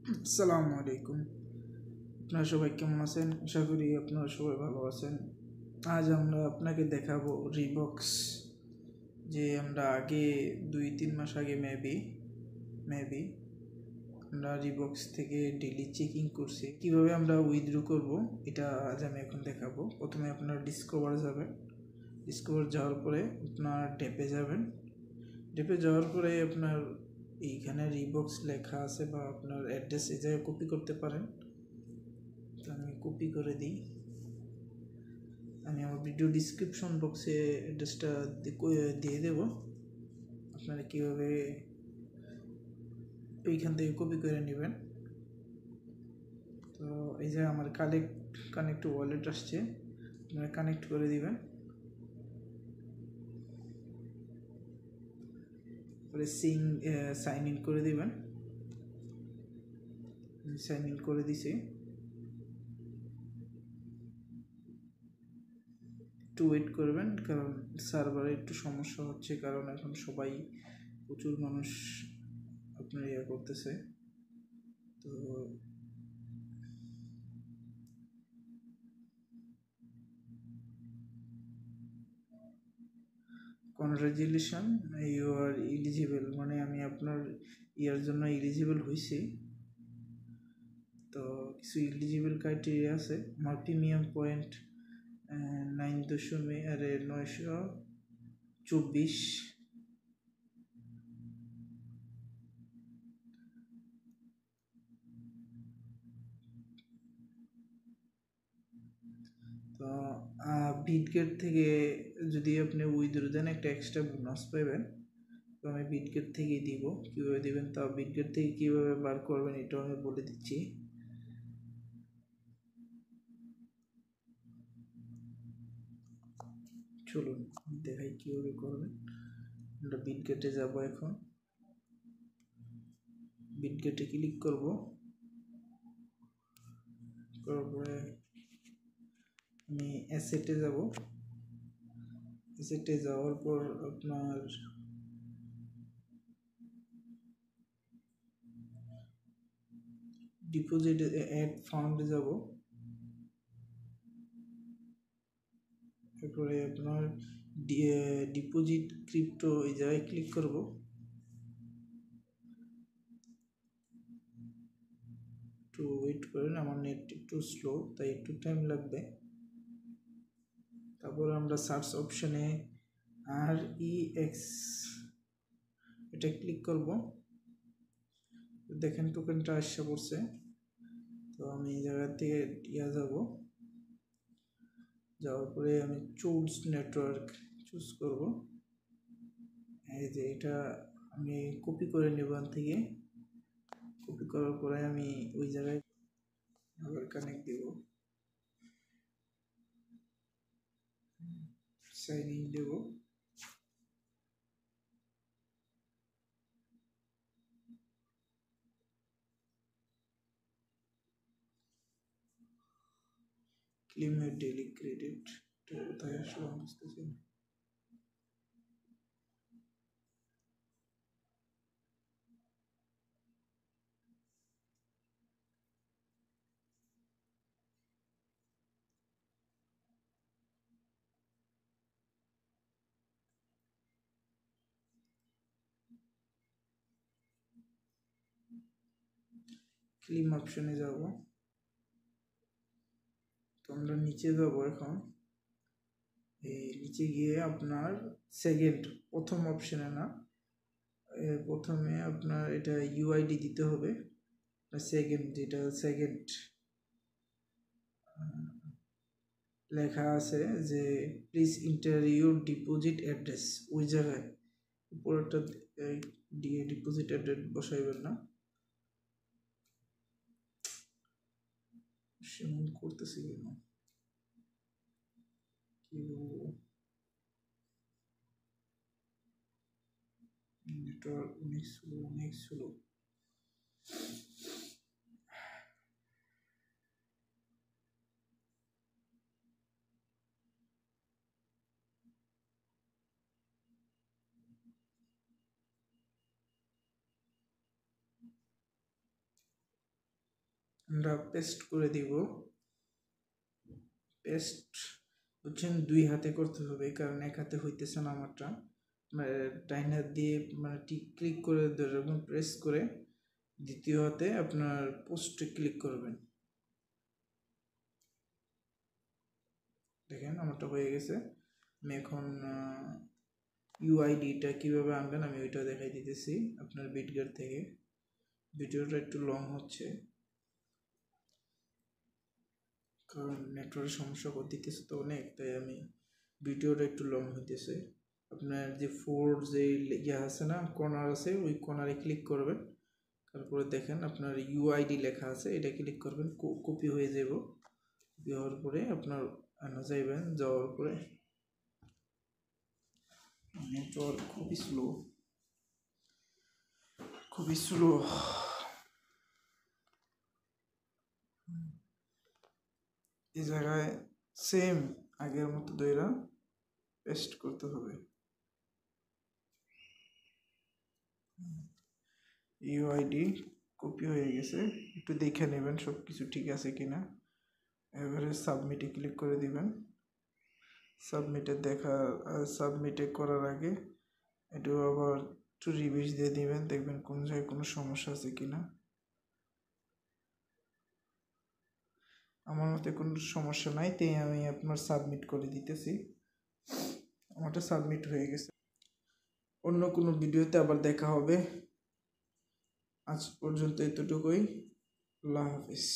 আসসালামু আলাইকুম। আপনারা সবাই কেমন আছেন? আশা করি আপনারা সবাই ভালো আছেন। আজ আমরা আপনাকে দেখাবো রিবক্স, যে আমরা আগে 2-3 মাস আগে মেবি আমরা রিবক্স থেকে ডেইলি চেকিং করছি। কিভাবে আমরা উইথড্র করব এটা আজ আমি এখন দেখাবো। প্রথমে আপনার ডিসকভার যাবেন। ডিসকভার যাওয়ার পরে আপনার ডেপে যাবেন। ডেপে যাওয়ার পরে আপনার এইখানে রিবক্স লেখা আছে বা আপনার অ্যাড্রেস এই জায়গায় কপি করতে পারেন। তো আমি কপি করে দিই। আমি আমার ভিডিও ডিসক্রিপশন বক্সে অ্যাড্রেসটা দিয়ে দেব। আপনারা কীভাবে ওইখান থেকে কপি করে নেবেন। তো এই যে আমার কানেক্ট ওয়ালেট আসছে, আপনারা কানেক্ট করে দিবেন। পরে সাইন ইন করে দিবেন। সাইন ইন করে দিছি। একটু ওয়েট করবেন, কারণ সার্ভারে একটু সমস্যা হচ্ছে, কারণ এখন সবাই প্রচুর মানুষ আপনার করতেছে। তো কনগ্রাচুলেশন, ইউ আর এলিজিবল, মানে আমি আপনার ইয়ার জন্য এলিজিবল হয়েছি। তো কিছু এলিজিবল ক্রাইটেরিয়া আছে। আমার প্রিমিয়াম পয়েন্ট 924। তো বিটগেট থেকে যদি আপনি উইথড্র দেন একটা এক্সট্রা বোনাস পাবেন। তো আমি বিটগেট থেকেই দিব। কীভাবে দেবেন তা বিটগেট থেকে কীভাবে বার করবেন এটাও আমি বলে দিচ্ছি। চলুন দেখাই কীভাবে করবেন। আমরা বিটগেটে যাব। এখন বিটগেটে ক্লিক করব। করার পরে আমি অ্যাসেটে যাব। অ্যাসেটে যাওয়ার পর আপনার ডিপোজিট অ্যাড ফান্ডে যাব। এরপরে আপনার ডিপোজিট ক্রিপ্টো এই জায়গায় ক্লিক করব। একটু ওয়েট করেন, আমার নেট একটু স্লো, তাই একটু টাইম লাগবে। তারপর আমরা সার্চ অপশানে REX এটা ক্লিক করব। দেখেন টোকেনটা আসছে পড়ছে। তো আমি এই জায়গা থেকে যাব। যাওয়ার পরে আমি চুজ নেটওয়ার্ক চুজ করব। এই যে এটা আমি কপি করে নেব। থেকে কপি করার পরে আমি ওই জায়গায় আবার কানেক্ট দেব, সাইন ইন দেব। ক্লেম ইউর ডেইলি ক্রেডিট কোথায় আসলে বুঝতেছি না। ক্লেম অপশনে যাব। তো আমরা নিচে যাব। এখন এই নিচে গিয়ে আপনার প্রথম অপশনে না, প্রথমে আপনার এটা ইউআইডি দিতে হবে। সেকেন্ড লেখা আছে যে please inter your deposit address. ওই জায়গায় উপরেরটা দিয়ে ডিপোজিট অ্যাড্রেস বসাইবেন না। সেমন করতেছি কেন, নেটওয়ার্ক অনেক স্লো। আমরা পেস্ট করে দিব। পেস্ট হচ্ছেন 2 হাতে করতে হবে, কারণ এক হাতে হইতেছে না আমারটা। ডাইন হাত দিয়ে মানে ক্লিক করে ধরবেন, প্রেস করে দ্বিতীয় হাতে আপনার পোস্টে ক্লিক করবেন। দেখেন আমারটা হয়ে গেছে। আমি এখন ইউআইডিটা কীভাবে আনবেন আমি ওইটা দেখাই দিতেছি আপনার বিটগেট থেকে। ভিডিওটা একটু লং হচ্ছে কারণ নেটওয়ার্কের সমস্যা দিতেছে তো অনেক, তাই আমি ভিডিওটা একটু লং হইতেছে। আপনার যে যে ইয়ে আছে না, কর্নার আছে, ওই কর্নারে ক্লিক করবেন। তারপরে দেখেন আপনার ইউআইডি লেখা আছে, এটা ক্লিক করবেন, কপি হয়ে যাব। কপি হওয়ার পরে আপনার যাইবেন, যাওয়ার পরে নেটওয়ার্ক খুবই স্লো। এই জায়গায় সেম আগের মতো দইরা পেস্ট করতে হবে। ইউআইডি কপি হয়ে গেছে, একটু দেখে নেবেন সব কিছু ঠিক আছে কিনা। এবারে সাবমিটে ক্লিক করে দিবেন। সাবমিটে করার আগে একটু আবার একটু রিভিউ দিয়ে দিবেন, দেখবেন কোন জায়গায় কোনো সমস্যা আছে কিনা। আমার মতে কোনো সমস্যা নাই, তাই আমি আপনার সাবমিট করে দিতেছি। আমারটা সাবমিট হয়ে গেছে। অন্য কোনো ভিডিওতে আবার দেখা হবে। আজ পর্যন্ত এতটুকুই। আল্লাহ হাফিজ।